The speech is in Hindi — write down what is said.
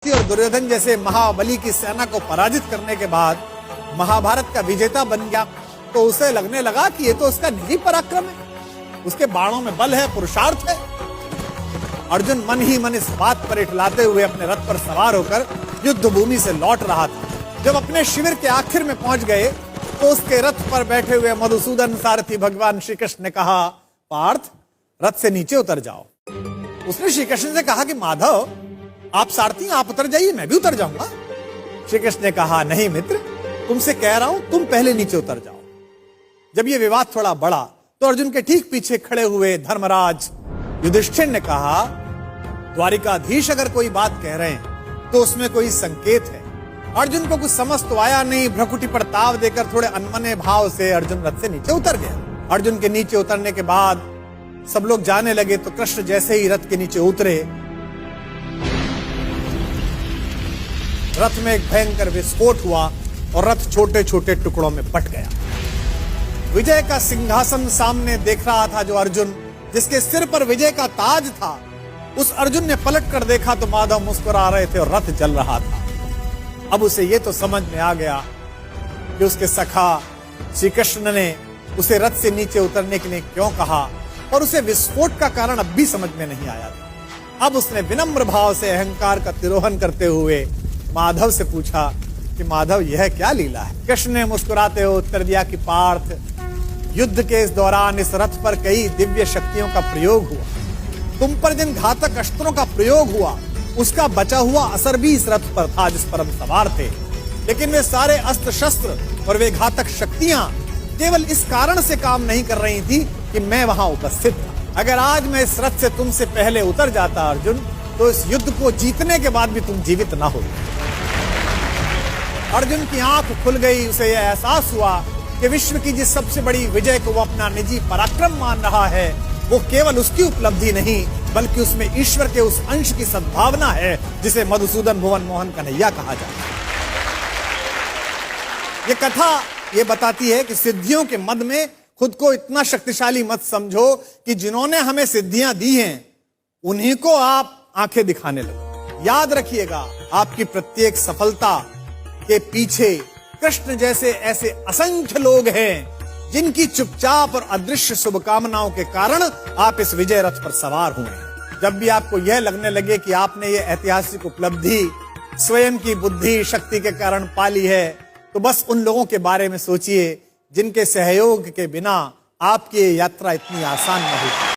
और दुर्योधन जैसे महाबली की सेना को पराजित करने के बाद महाभारत का विजेता बन गया तो उसे लगने लगा कि ये तो उसका निजी पराक्रम है, उसके बाणों में बल है, पुरुषार्थ है। अर्जुन मन ही मन इस बात पर इठलाते हुए अपने रथ पर सवार होकर युद्ध भूमि से लौट रहा था। जब अपने शिविर के आखिर में पहुंच गए तो उसके रथ पर बैठे हुए मधुसूदन सारथी भगवान श्री कृष्ण ने कहा, पार्थ रथ से नीचे उतर जाओ। उसने श्री कृष्ण से कहा कि माधव आप सारथी, आप उतर जाइए, मैं भी उतर जाऊंगा। श्री कृष्ण ने कहा, नहीं मित्र, तुमसे कह रहा हूं तुम पहले नीचे उतर जाओ। जब यह विवाद थोड़ा बढ़ा तो अर्जुन के ठीक पीछे खड़े हुए धर्मराज युधिष्ठिर ने कहा, द्वारिकाधीश अगर कोई बात कह रहे हैं तो उसमें कोई संकेत है। अर्जुन को कुछ समझ तो आया नहीं, भ्रकुटी पर ताव देकर थोड़े अनमने भाव से अर्जुन रथ से नीचे उतर गया। अर्जुन के नीचे उतरने के बाद सब लोग जाने लगे तो कृष्ण जैसे ही रथ के नीचे उतरे, रथ में एक भयंकर विस्फोट हुआ और रथ छोटे छोटे टुकड़ों में बट गया। विजय का सिंहासन सामने देख रहा था जो अर्जुन, जिसके सिर पर विजय का ताज था, उस अर्जुन ने पलट कर देखा तो माधव मुस्कुरा रहे थे और रथ जल रहा था। अब उसे यह तो समझ में आ गया कि उसके सखा श्री कृष्ण ने उसे रथ से नीचे उतरने के लिए क्यों कहा और उसे विस्फोट का कारण अब भी समझ में नहीं आया था। अब उसने विनम्र भाव से अहंकार का तिरोहन करते हुए माधव से पूछा कि माधव यह क्या लीला है। कृष्ण ने मुस्कुराते हुए उत्तर दिया कि पार्थ, युद्ध के इस दौरान इस रथ पर कई दिव्य शक्तियों का प्रयोग हुआ। तुम पर जिन घातक अस्त्रों का प्रयोग हुआ उसका बचा हुआ असर भी इस रथ पर था जिस पर हम सवार थे, लेकिन वे सारे अस्त्र शस्त्र और वे घातक शक्तियां केवल इस कारण से काम नहीं कर रही थी कि मैं वहां उपस्थित था। अगर आज मैं इस रथ से तुमसे पहले उतर जाता अर्जुन, तो इस युद्ध को जीतने के बाद भी तुम जीवित ना हो। अर्जुन की आंख खुल गई, उसे यह एहसास हुआ कि विश्व की जिस सबसे बड़ी विजय को वो अपना निजी पराक्रम मान रहा है, वो केवल उसकी उपलब्धि नहीं बल्कि उसमें ईश्वर के उस अंश की सद्भावना है जिसे मधुसूदन भुवन मोहन कन्हैया कहा जाता है। ये कथा ये बताती है कि सिद्धियों के मद में खुद को इतना शक्तिशाली मत समझो कि जिन्होंने हमें सिद्धियां दी हैं उन्हीं को आप आंखें दिखाने लगो। याद रखिएगा, आपकी प्रत्येक सफलता के पीछे कृष्ण जैसे ऐसे असंख्य लोग हैं जिनकी चुपचाप और अदृश्य शुभकामनाओं के कारण आप इस विजय रथ पर सवार हुए। जब भी आपको यह लगने लगे कि आपने ये ऐतिहासिक उपलब्धि स्वयं की बुद्धि शक्ति के कारण पाली है, तो बस उन लोगों के बारे में सोचिए जिनके सहयोग के बिना आपकी यात्रा इतनी आसान न हुई।